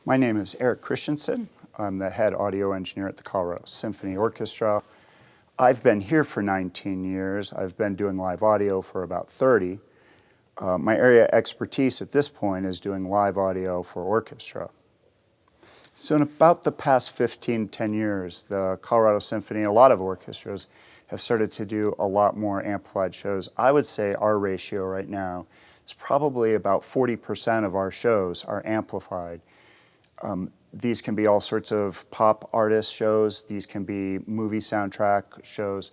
My name is Aric Christensen. I'm the head audio engineer at the Colorado Symphony Orchestra. I've been here for 19 years. I've been doing live audio for about 30. My area of expertise at this point is doing live audio for orchestra. So in about the past 10 years, the Colorado Symphony, a lot of orchestras, have started to do a lot more amplified shows. I would say our ratio right now is probably about 40% of our shows are amplified. These can be all sorts of pop artist shows. These can be movie soundtrack shows.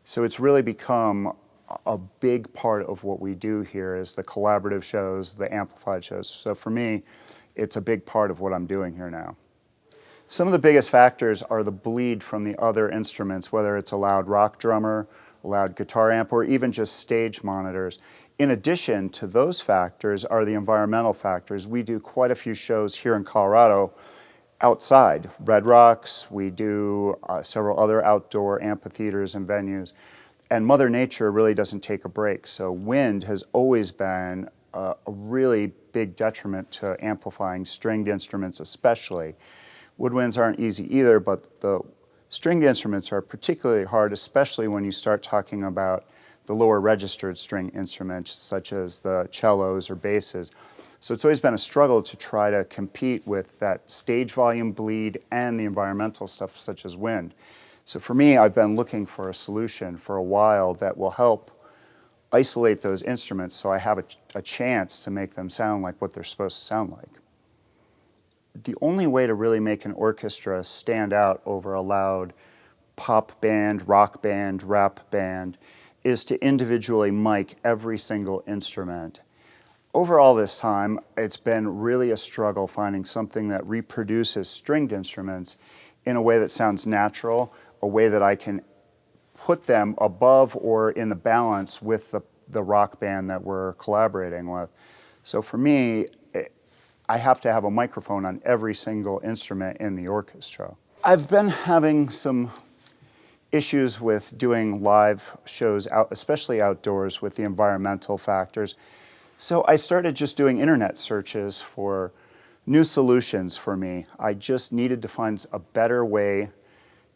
So it's really become a big part of what we do here is the collaborative shows, the amplified shows. So for me, it's a big part of what I'm doing here now. Some of the biggest factors are the bleed from the other instruments, whether it's a loud rock drummer, a loud guitar amp, or even just stage monitors. In addition to those factors are the environmental factors. We do quite a few shows here in Colorado outside. Red Rocks, we do several other outdoor amphitheaters and venues. And Mother Nature really doesn't take a break. So wind has always been a really big detriment to amplifying stringed instruments especially. Woodwinds aren't easy either, but the stringed instruments are particularly hard, especially when you start talking about the lower registered string instruments such as the cellos or basses. So it's always been a struggle to try to compete with that stage volume bleed and the environmental stuff such as wind. So for me, I've been looking for a solution for a while that will help isolate those instruments so I have a chance to make them sound like what they're supposed to sound like. The only way to really make an orchestra stand out over a loud pop band, rock band, rap band is to individually mic every single instrument. Over all this time, it's been really a struggle finding something that reproduces stringed instruments in a way that sounds natural, a way that I can put them above or in the balance with the rock band that we're collaborating with. So for me, I have to have a microphone on every single instrument in the orchestra. I've been having some issues with doing live shows, especially outdoors, with the environmental factors. So I started just doing internet searches for new solutions for me. I just needed to find a better way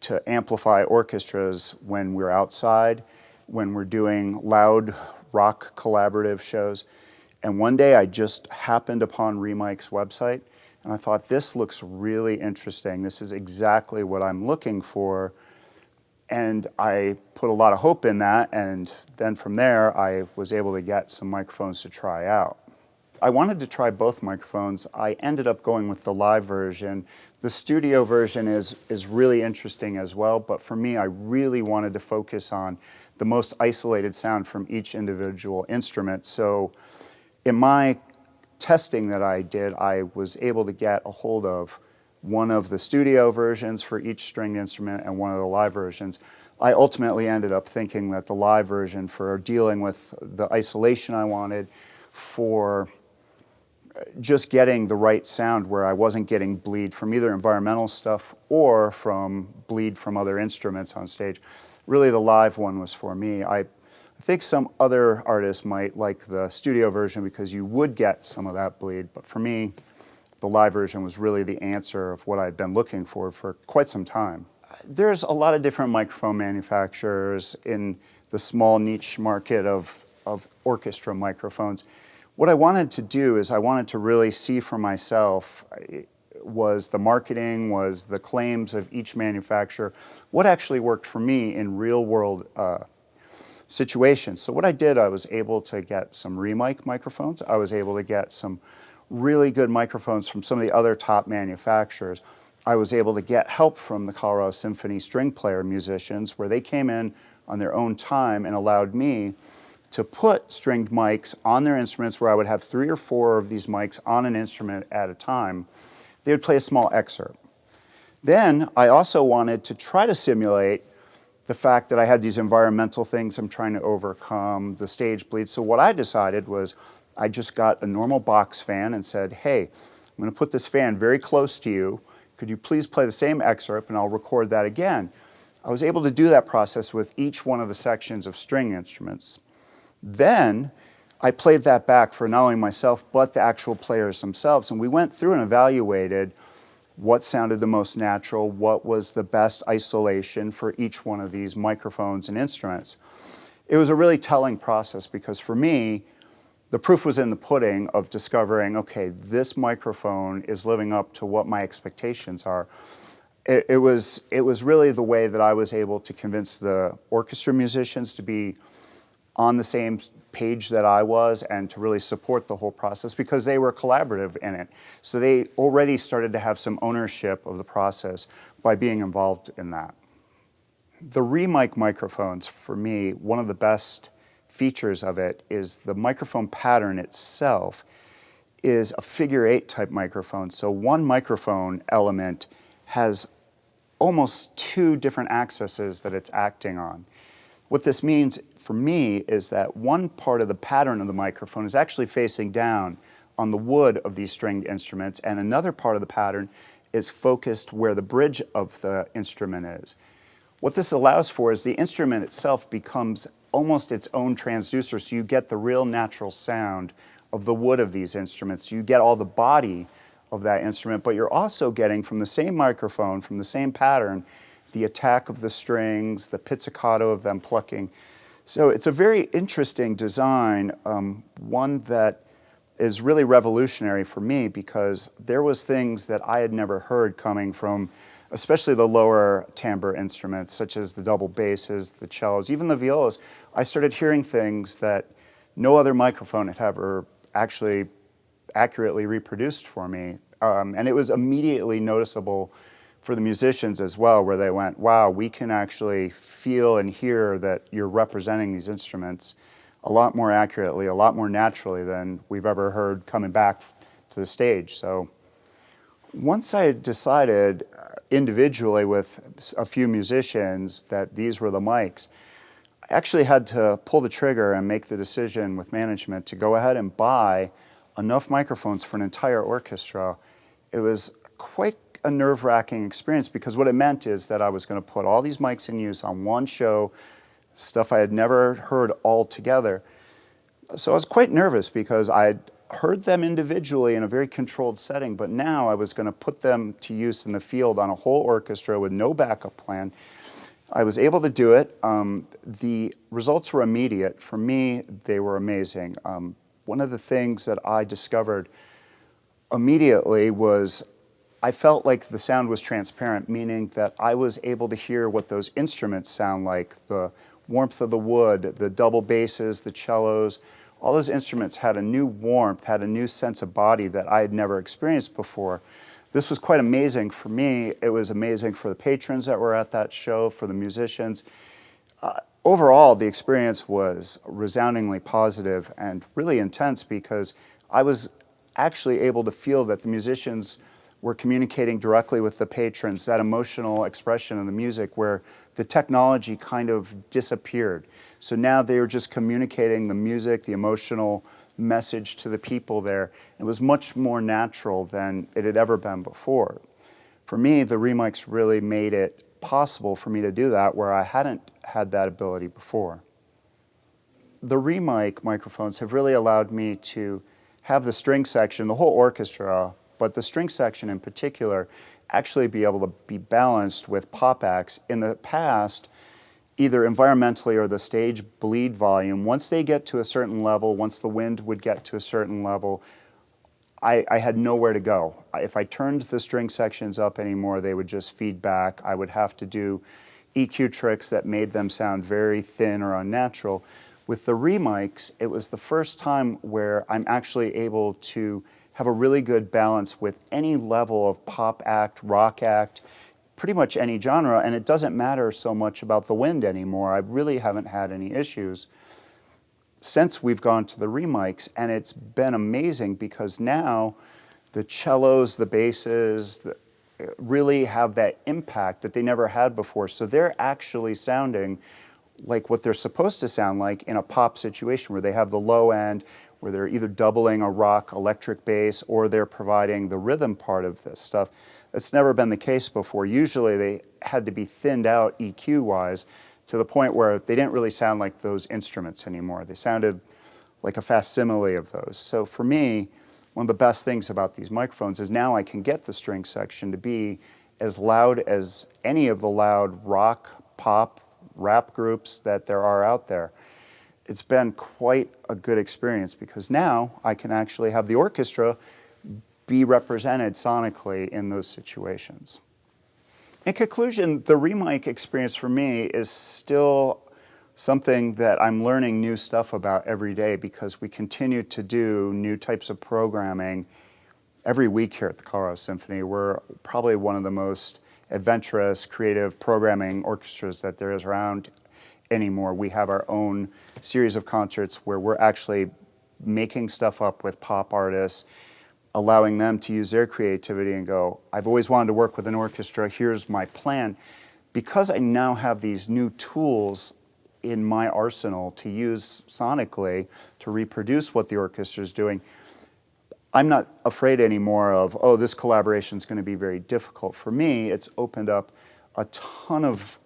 to amplify orchestras when we're outside, when we're doing loud rock collaborative shows. And one day I just happened upon REMIC's website and I thought, this looks really interesting. This is exactly what I'm looking for. And I put a lot of hope in that, and then from there I was able to get some microphones to try out. I wanted to try both microphones. I ended up going with the live version. The studio version is really interesting as well, but for me I really wanted to focus on the most isolated sound from each individual instrument. So in my testing that I did, I was able to get a hold of one of the studio versions for each stringed instrument and one of the live versions. I ultimately ended up thinking that the live version, for dealing with the isolation I wanted, for just getting the right sound where I wasn't getting bleed from either environmental stuff or from bleed from other instruments on stage, really the live one was for me. I think some other artists might like the studio version because you would get some of that bleed, but for me, the live version was really the answer of what I'd been looking for quite some time. There's a lot of different microphone manufacturers in the small niche market of orchestra microphones. What I wanted to do is I wanted to really see for myself was the marketing, was the claims of each manufacturer, what actually worked for me in real world situations. So what I did, I was able to get some REMIC microphones. I was able to get some really good microphones from some of the other top manufacturers. I was able to get help from the Colorado Symphony string player musicians where they came in on their own time and allowed me to put stringed mics on their instruments where I would have 3 or 4 of these mics on an instrument at a time. They would play a small excerpt. Then I also wanted to try to simulate the fact that I had these environmental things I'm trying to overcome, the stage bleed. So what I decided was I just got a normal box fan and said, hey, I'm going to put this fan very close to you. Could you please play the same excerpt and I'll record that again. I was able to do that process with each one of the sections of string instruments. Then I played that back for not only myself, but the actual players themselves. And we went through and evaluated what sounded the most natural, what was the best isolation for each one of these microphones and instruments. It was a really telling process because for me, the proof was in the pudding of discovering, okay, this microphone is living up to what my expectations are. It was really the way that I was able to convince the orchestra musicians to be on the same page that I was and to really support the whole process because they were collaborative in it. So they already started to have some ownership of the process by being involved in that. The REMIC microphones, for me, one of the best features of it is the microphone pattern itself is a figure-8 type microphone. So one microphone element has almost 2 different axes that it's acting on. What this means for me is that one part of the pattern of the microphone is actually facing down on the wood of these stringed instruments, and another part of the pattern is focused where the bridge of the instrument is. What this allows for is the instrument itself becomes almost its own transducer, so you get the real natural sound of the wood of these instruments. You get all the body of that instrument, but you're also getting from the same microphone, from the same pattern, the attack of the strings, the pizzicato of them plucking. So it's a very interesting design, one that is really revolutionary for me because there was things that I had never heard coming from especially the lower timbre instruments such as the double basses, the cellos, even the violas. I started hearing things that no other microphone had ever actually accurately reproduced for me. And it was immediately noticeable for the musicians as well, where they went, wow, we can actually feel and hear that you're representing these instruments a lot more accurately, a lot more naturally than we've ever heard coming back to the stage. So once I had decided individually with a few musicians that these were the mics, I actually had to pull the trigger and make the decision with management to go ahead and buy enough microphones for an entire orchestra. It was quite a nerve-wracking experience because what it meant is that I was going to put all these mics in use on one show, stuff I had never heard all together. So I was quite nervous because I had heard them individually in a very controlled setting, but now I was going to put them to use in the field on a whole orchestra with no backup plan. I was able to do it. The results were immediate. For me, they were amazing. One of the things that I discovered immediately was I felt like the sound was transparent, meaning that I was able to hear what those instruments sound like, the warmth of the wood, the double basses, the cellos. All those instruments had a new warmth, had a new sense of body that I had never experienced before. This was quite amazing for me. It was amazing for the patrons that were at that show, for the musicians. Overall, the experience was resoundingly positive and really intense because I was actually able to feel that the musicians were communicating directly with the patrons, that emotional expression of the music where the technology kind of disappeared. So now they were just communicating the music, the emotional message to the people there. It was much more natural than it had ever been before. For me, the REMICs really made it possible for me to do that where I hadn't had that ability before. The REMIC microphones have really allowed me to have the string section, the whole orchestra, but the string section in particular, actually be able to be balanced with pop acts. In the past, either environmentally or the stage bleed volume, once they get to a certain level, once the wind would get to a certain level, I had nowhere to go. If I turned the string sections up anymore, they would just feed back. I would have to do EQ tricks that made them sound very thin or unnatural. With the REMICs, it was the first time where I'm actually able to have a really good balance with any level of pop act, rock act, pretty much any genre, and it doesn't matter so much about the wind anymore. I really haven't had any issues since we've gone to the REMICs, and it's been amazing because now the cellos, the basses, really have that impact that they never had before. So they're actually sounding like what they're supposed to sound like in a pop situation where they have the low end, where they're either doubling a rock electric bass or they're providing the rhythm part of this stuff. That's never been the case before. Usually they had to be thinned out EQ-wise to the point where they didn't really sound like those instruments anymore. They sounded like a facsimile of those. So for me, one of the best things about these microphones is now I can get the string section to be as loud as any of the loud rock, pop, rap groups that there are out there. It's been quite a good experience because now I can actually have the orchestra be represented sonically in those situations. In conclusion, the REMIC experience for me is still something that I'm learning new stuff about every day because we continue to do new types of programming every week here at the Colorado Symphony. We're probably one of the most adventurous, creative programming orchestras that there is around anymore. We have our own series of concerts where we're actually making stuff up with pop artists, allowing them to use their creativity and go, I've always wanted to work with an orchestra, here's my plan. Because I now have these new tools in my arsenal to use sonically to reproduce what the orchestra is doing, I'm not afraid anymore of, oh, this collaboration is going to be very difficult. For me, it's opened up a ton of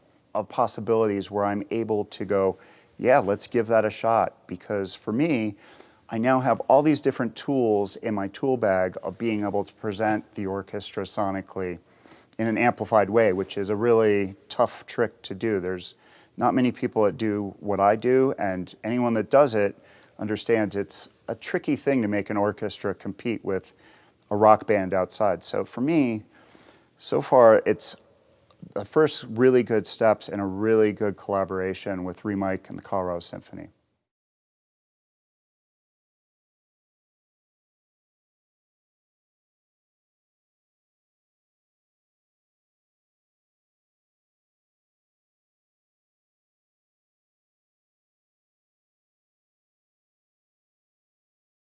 possibilities where I'm able to go, yeah, let's give that a shot. Because for me, I now have all these different tools in my tool bag of being able to present the orchestra sonically in an amplified way, which is a really tough trick to do. There's not many people that do what I do, and anyone that does it understands it's a tricky thing to make an orchestra compete with a rock band outside. So for me, so far, it's the first really good steps in a really good collaboration with REMIC and the Colorado Symphony.